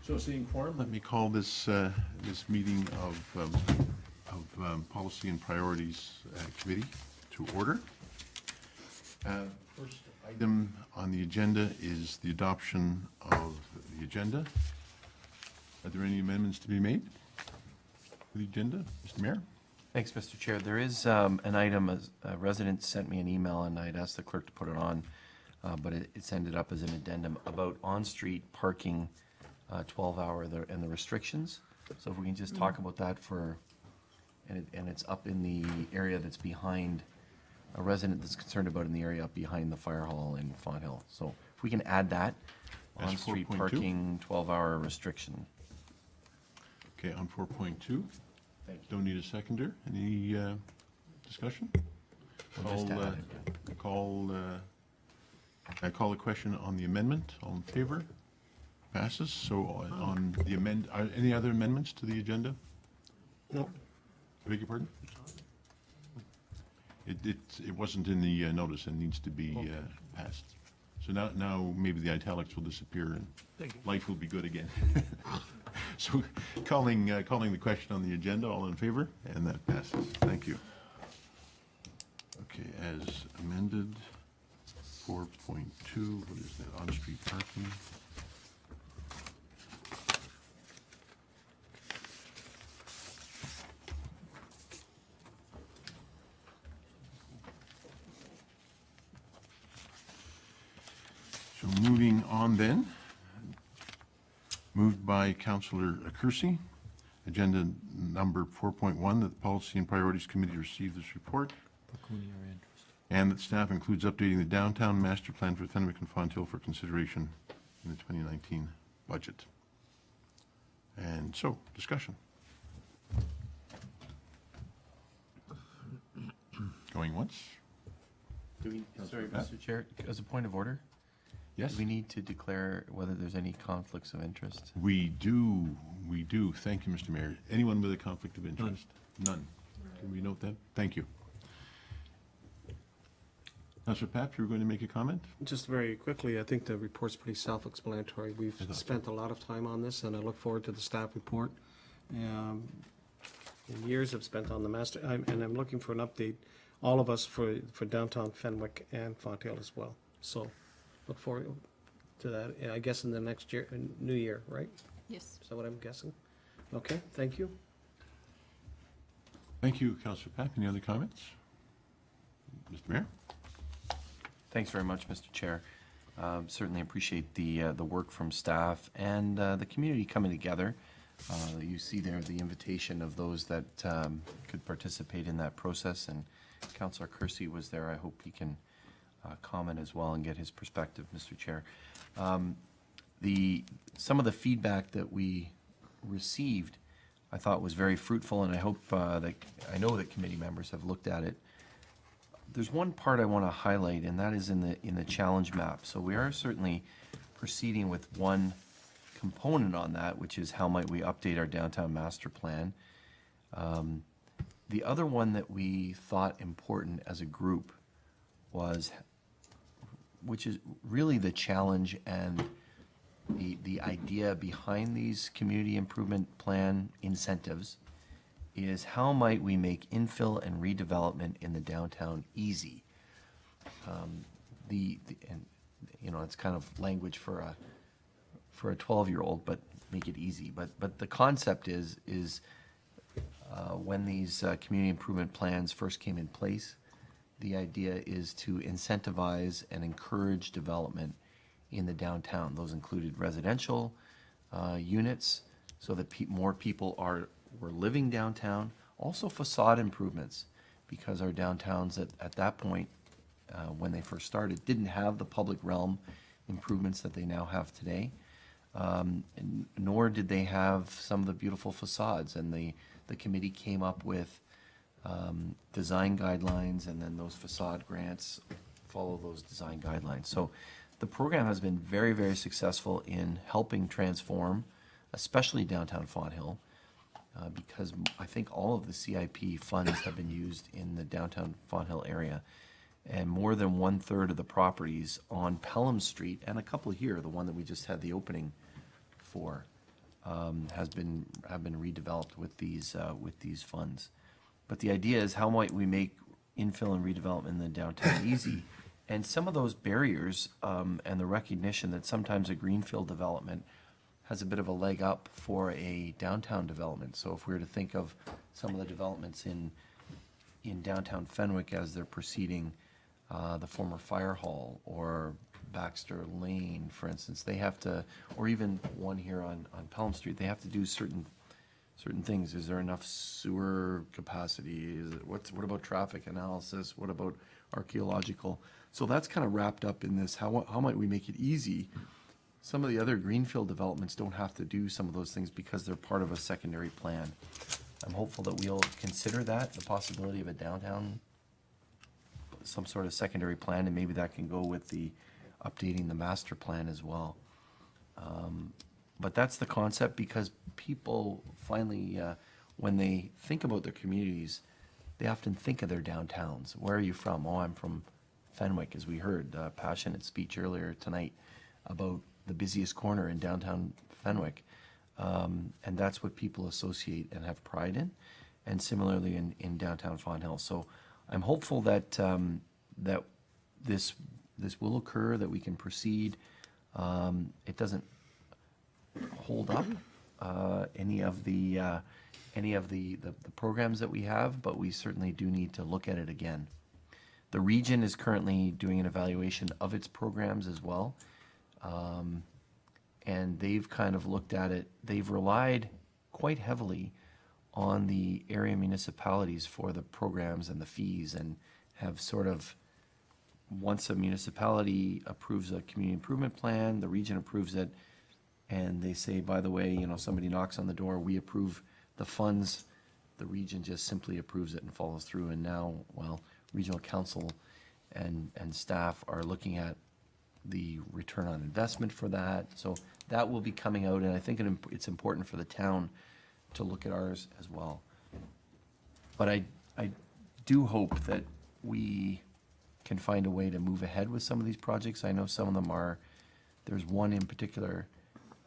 So seeing quorum, let me call this this meeting of Policy and Priorities Committee to order. First item on the agenda is the adoption of the agenda. Are there any amendments to be made to the agenda? Mr. Mayor? Thanks, Mr. Chair. There is an item, a resident sent me an email, and I'd asked the clerk to put it on, but it's ended up as an addendum about on-street parking, 12-hour and the restrictions. So if we can just talk about that and it's up in the area that's behind, a resident that's concerned about in the area up behind the fire hall in Fonthill. So if we can add that, That's on-street 4.2. parking, 12-hour restriction. Okay, on 4.2. Thank you. Don't need a seconder. Any discussion? We'll just add it. I call the question on the amendment. All in favor? Passes. So on the are any other amendments to the agenda? No. I beg your pardon? It wasn't in the notice and needs to be passed. So now maybe the italics will disappear and life will be good again. So calling the question on the agenda, all in favor? And that passes. Thank you. Okay, as amended, 4.2, what is that, on-street parking? So moving on then, moved by Councillor Kersey, agenda number 4.1, that the Policy and Priorities Committee receive this report, and that staff includes updating the downtown master plan for Fenwick and Fonthill for consideration in the 2019 budget. And so, discussion. Going once? Sorry, Mr. Chair, as a point of order, Yes? do we need to declare whether there's any conflicts of interest? We do. Thank you, Mr. Mayor. Anyone with a conflict of interest? None. Can we note that? Thank you. Councillor Papp, you were going to make a comment? Just very quickly, I think the report's pretty self-explanatory. We've spent a lot of time on this, and I look forward to the staff report. Years I've spent on the master, and I'm looking for an update, all of us, for downtown Fenwick and Fonthill as well. So look forward to that, I guess, in the next year, new year, right? Yes. Is that what I'm guessing? Okay, thank you. Thank you, Councillor Papp. Any other comments? Mr. Mayor? Thanks very much, Mr. Chair. Certainly appreciate the work from staff and the community coming together. You see there the invitation of those that could participate in that process, and Councillor Kersey was there. I hope he can comment as well and get his perspective, Mr. Chair. Some of the feedback that we received, I thought was very fruitful, and I hope I know that committee members have looked at it. There's one part I want to highlight, and that is in the challenge map. So we are certainly proceeding with one component on that, which is how might we update our downtown master plan. The other one that we thought important as a group was, which is really the challenge and the idea behind these community improvement plan incentives, is how might we make infill and redevelopment in the downtown easy. And you know, it's kind of language for a 12-year-old, but make it easy. But the concept is when these community improvement plans first came in place, the idea is to incentivize and encourage development in the downtown. Those included residential units, so that more people were living downtown. Also facade improvements, because our downtowns at that point, when they first started, didn't have the public realm improvements that they now have today. Nor did they have some of the beautiful facades. And the committee came up with design guidelines, and then those facade grants follow those design guidelines. So the program has been very, very successful in helping transform, especially downtown Fonthill, because I think all of the CIP funds have been used in the downtown Fonthill area. And more than 1/3 of the properties on Pelham Street, and a couple here, the one that we just had the opening for, have been redeveloped with these funds. But the idea is, how might we make infill and redevelopment in the downtown easy? And some of those barriers, and the recognition that sometimes a greenfield development has a bit of a leg up for a downtown development. So if we were to think of some of the developments in downtown Fenwick as they're proceeding, the former fire hall or Baxter Lane, for instance, they have to, or even one here on Pelham Street, they have to do certain things. Is there enough sewer capacity? What about traffic analysis? What about archaeological? So that's kind of wrapped up in this. How might we make it easy? Some of the other greenfield developments don't have to do some of those things because they're part of a secondary plan. I'm hopeful that we'll consider that, the possibility of a downtown, some sort of secondary plan, and maybe that can go with the updating the master plan as well. But that's the concept, because people finally, when they think about their communities, they often think of their downtowns. Where are you from? Oh, I'm from Fenwick, as we heard a passionate speech earlier tonight about the busiest corner in downtown Fenwick. And that's what people associate and have pride in. And similarly in downtown Fawn Hill. So I'm hopeful that that this will occur, that we can proceed. It doesn't hold up any of the programs that we have, but we certainly do need to look at it again. The region is currently doing an evaluation of its programs as well, and they've kind of looked at it. They've relied quite heavily on the area municipalities for the programs and the fees, and have sort of, once a municipality approves a community improvement plan, the region approves it, and they say, by the way, somebody knocks on the door, we approve the funds, the region just simply approves it and follows through. And now, well, regional council and staff are looking at the return on investment for that. So that will be coming out, and I think it's important for the town to look at ours as well. But I do hope that we can find a way to move ahead with some of these projects. I know some of them are, there's one in particular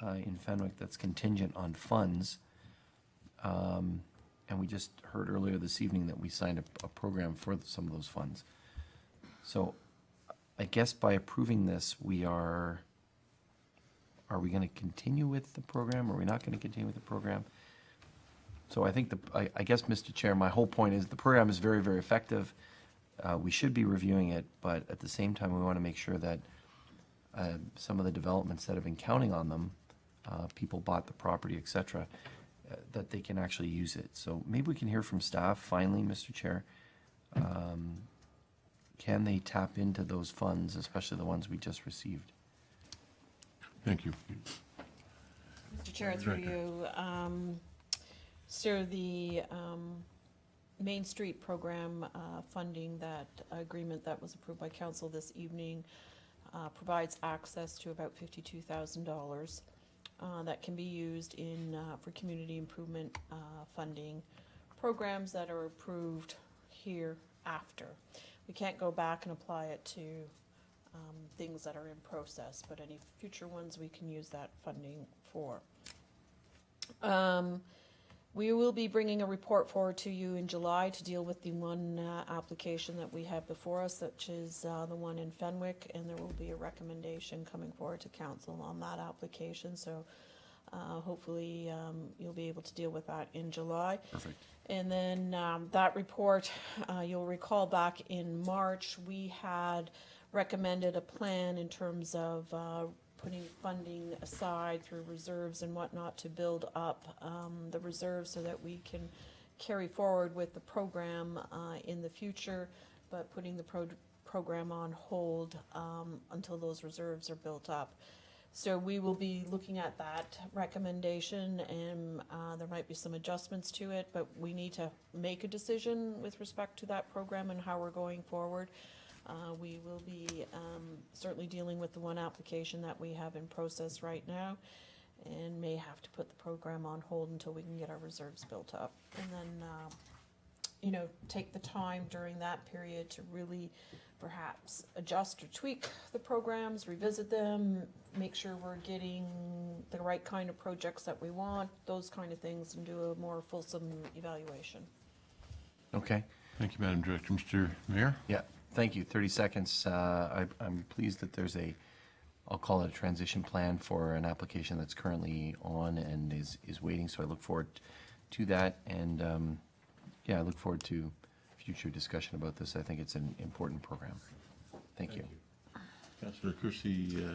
in Fenwick that's contingent on funds. And we just heard earlier this evening that we signed a program for some of those funds. So I guess by approving this, are we going to continue with the program? Are we not going to continue with the program? So I think I guess, Mr. Chair, my whole point is the program is very, very effective. We should be reviewing it, but at the same time, we want to make sure that some of the developments that have been counting on them, people bought the property, et cetera, that they can actually use it. So maybe we can hear from staff, finally, Mr. Chair. Can they tap into those funds, especially the ones we just received? Thank you. Mr. Chair, through you, so the Main Street program funding, that agreement that was approved by council this evening, provides access to about $52,000 that can be used for community improvement funding programs that are approved here after. We can't go back and apply it to things that are in process, but any future ones we can use that funding for. We will be bringing a report forward to you in July to deal with the one application that we have before us, which is the one in Fenwick, and there will be a recommendation coming forward to council on that application. So hopefully you'll be able to deal with that in July. Perfect. And then that report, you'll recall back in March, we had recommended a plan in terms of putting funding aside through reserves and whatnot to build up the reserves so that we can carry forward with the program in the future, but putting the program on hold until those reserves are built up. So we will be looking at that recommendation, and there might be some adjustments to it, but we need to make a decision with respect to that program and how we're going forward. We will be certainly dealing with the one application that we have in process right now, and may have to put the program on hold until we can get our reserves built up. And then you know, take the time during that period to really perhaps adjust or tweak the programs, revisit them, make sure we're getting the right kind of projects that we want, those kind of things, and do a more fulsome evaluation. Okay. Thank you, Madam Director. Mr. Mayor? Yeah, thank you. 30 seconds. I'm pleased that there's a, I'll call it a transition plan for an application that's currently on and is waiting, so I look forward to that. And yeah, I look forward to future discussion about this. I think it's an important program. Thank you. Councillor Kersey,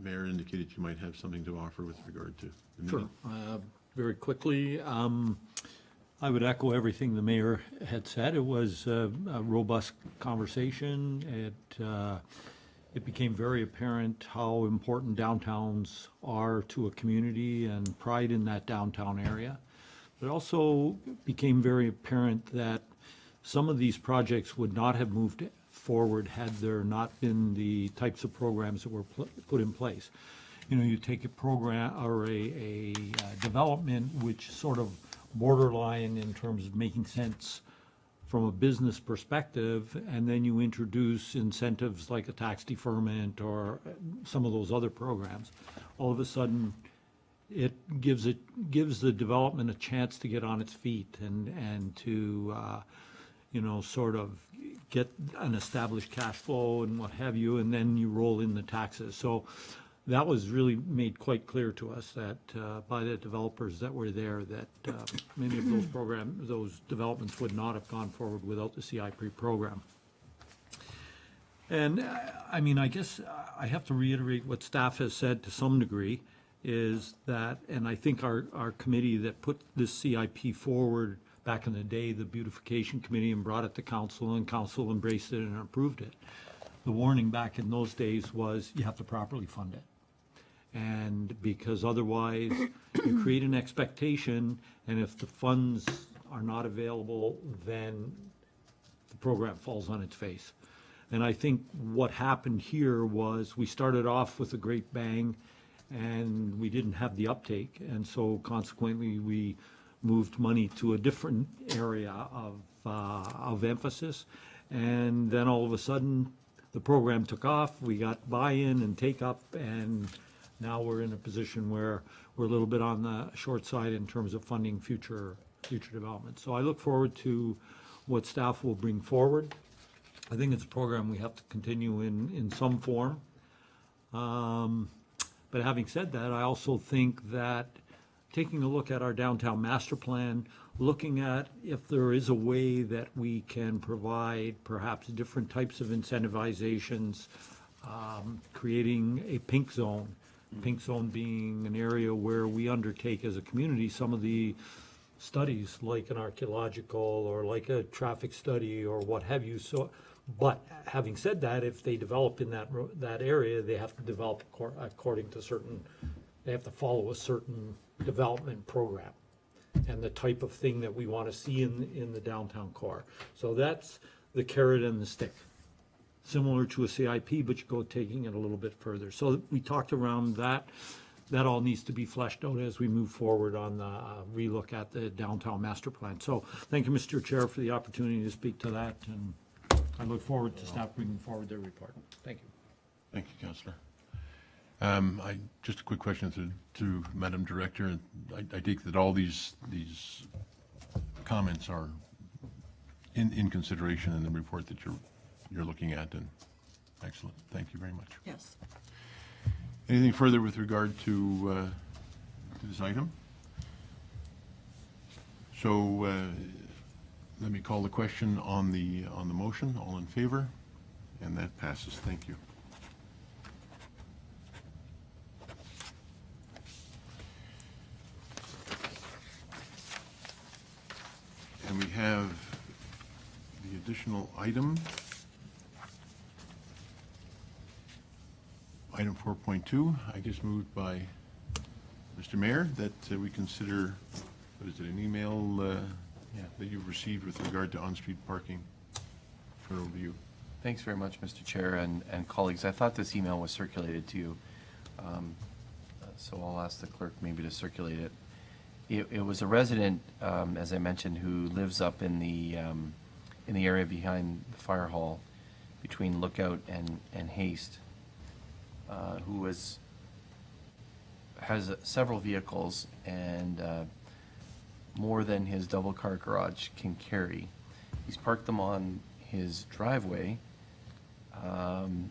Mayor indicated you might have something to offer with regard to the Sure. meeting. Very quickly, I would echo everything the mayor had said. It was a robust conversation. It became very apparent how important downtowns are to a community and pride in that downtown area. It also became very apparent that some of these projects would not have moved forward had there not been the types of programs that were put in place. You know, you take a program or a development which sort of borderline in terms of making sense from a business perspective, and then you introduce incentives like a tax deferment or some of those other programs. All of a sudden, it gives the development a chance to get on its feet and to you know, sort of get an established cash flow and what have you, and then you roll in the taxes. So that was really made quite clear to us that by the developers that were there, that many of those developments would not have gone forward without the CIP program. And I mean, I guess I have to reiterate what staff has said to some degree, is that, and I think our committee that put this CIP forward back in the day, the beautification committee, and brought it to council, and council embraced it and approved it. The warning back in those days was you have to properly fund it. And because otherwise you create an expectation, and if the funds are not available, then the program falls on its face. And I think what happened here was we started off with a great bang and we didn't have the uptake. And so consequently, we moved money to a different area of emphasis. And then all of a sudden, the program took off, we got buy-in and take-up, and now we're in a position where we're a little bit on the short side in terms of funding future development. So I look forward to what staff will bring forward. I think it's a program we have to continue in some form. But having said that, I also think that taking a look at our downtown master plan, looking at if there is a way that we can provide perhaps different types of incentivizations, creating a pink zone being an area where we undertake as a community some of the studies, like an archaeological or like a traffic study or what have you. So, but having said that, if they develop in that area, they have to develop according to certain, they have to follow a certain development program and the type of thing that we want to see in the downtown core. So that's the carrot and the stick. Similar to a CIP, but you go taking it a little bit further. So we talked around that. That all needs to be fleshed out as we move forward on the relook at the downtown master plan. So thank you, Mr. Chair, for the opportunity to speak to that, and I look forward to staff bringing forward their report. Thank you. Thank you, Councillor. Just a quick question to Madam Director. I take that all these comments are in consideration in the report that you're looking at, and excellent. Thank you very much. Yes. Anything further with regard to this item? So let me call the question on the motion. All in favor? And that passes. Thank you. And we have the additional item. Item 4.2, I guess moved by Mr. Mayor, that we consider, what is it, an email that you've received with regard to on-street parking for review. Thanks very much, Mr. Chair and colleagues. I thought this email was circulated to you, so I'll ask the clerk maybe to circulate it. It was a resident, as I mentioned, who lives up in the area behind the fire hall between Lookout and Haste, who has several vehicles and more than his double car garage can carry. He's parked them on his driveway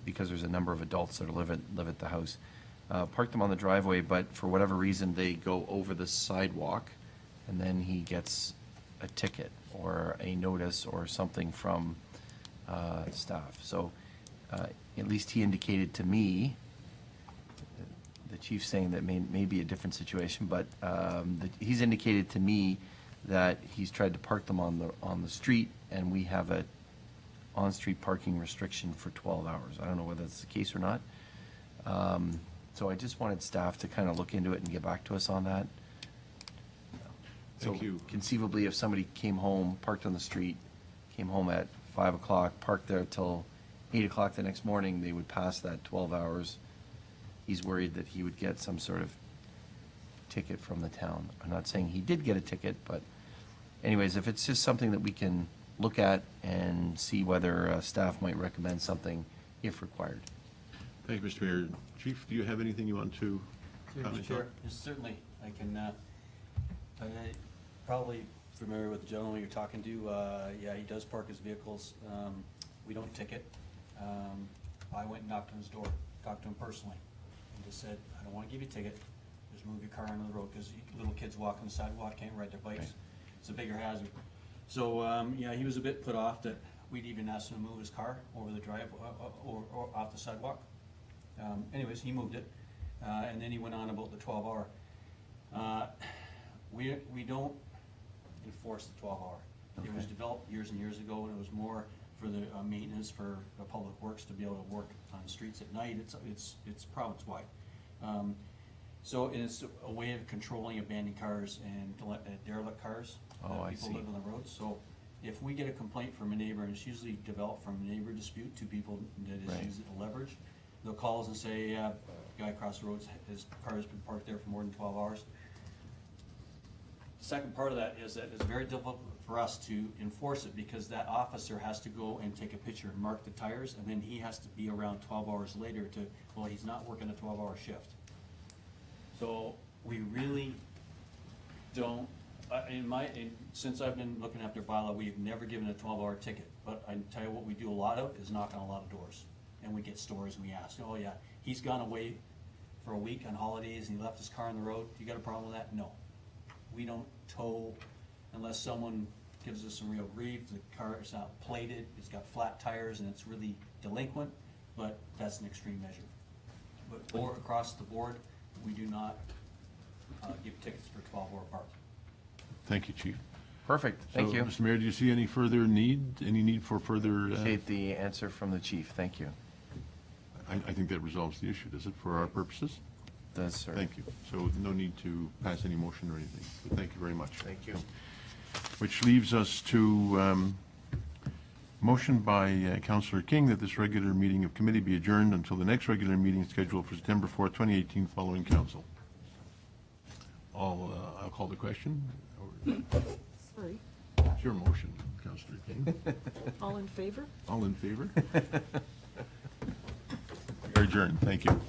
because there's a number of adults that live at the house. Parked them on the driveway, but for whatever reason, they go over the sidewalk, and then he gets a ticket or a notice or something from staff. So at least he indicated to me, the chief's saying that may be a different situation, but he's indicated to me that he's tried to park them on the street, and we have a on-street parking restriction for 12 hours. I don't know whether that's the case or not. So I just wanted staff to kind of look into it and get back to us on that. Thank So you. conceivably, if somebody came home, parked on the street, came home at 5 o'clock, parked there till 8 o'clock the next morning, they would pass that 12 hours. He's worried that he would get some sort of ticket from the town. I'm not saying he did get a ticket, but anyways, if it's just something that we can look at and see whether staff might recommend something if required. Thank you, Mr. Mayor. Chief, do you have anything you want to comment on? Sure, yes, certainly, I can, I'm probably familiar with the gentleman you're talking to, yeah, he does park his vehicles, we don't ticket. I went and knocked on his door, talked to him personally, and just said, I don't wanna give you a ticket, just move your car onto the road, cause little kids walk on the sidewalk, can't ride their bikes, Right. it's a bigger hazard. So, yeah, he was a bit put off that we'd even asked him to move his car over the drive, or off the sidewalk. Anyways, he moved it, and then he went on about the 12-hour. We don't enforce the 12-hour. It was developed years and years ago, and it was more for the maintenance for the public works to be able to work on the streets at night. It's province-wide. So it's a way of controlling abandoned cars and derelict cars Oh, I that people see. live on the road. So if we get a complaint from a neighbor, and it's usually developed from a neighbor dispute, two people that is Right. use it to leverage, they'll call us and say, yeah, guy across the road, his car has been parked there for more than 12 hours. The second part of that is that it's very difficult for us to enforce it because that officer has to go and take a picture and mark the tires, and then he has to be around 12 hours later to, well, he's not working a 12-hour shift. So we really don't, since I've been looking after bylaw, we've never given a 12-hour ticket. But I can tell you what we do a lot of is knock on a lot of doors. And we get stories and we ask, oh yeah, he's gone away for a week on holidays and he left his car on the road. You got a problem with that? No. We don't tow unless someone gives us some real grief. The car is not plated, it's got flat tires, and it's really delinquent, but that's an extreme measure. But or across the board, we do not give tickets for 12-hour parking. Thank you, Chief. Perfect, thank So, you. Mr. Mayor, do you see any need for further? Appreciate the answer from the chief, thank you. I think that resolves the issue, does it, for our purposes? Does, sir. Thank you. So no need to pass any motion or anything, but thank you very much. Thank you. Which leaves us to motion by Councillor King that this regular meeting of committee be adjourned until the next regular meeting scheduled for September 4th, 2018, following council. I'll call the question. Sorry, It's your motion, Councillor King. all in favor? All in favor? We are adjourned. Thank you.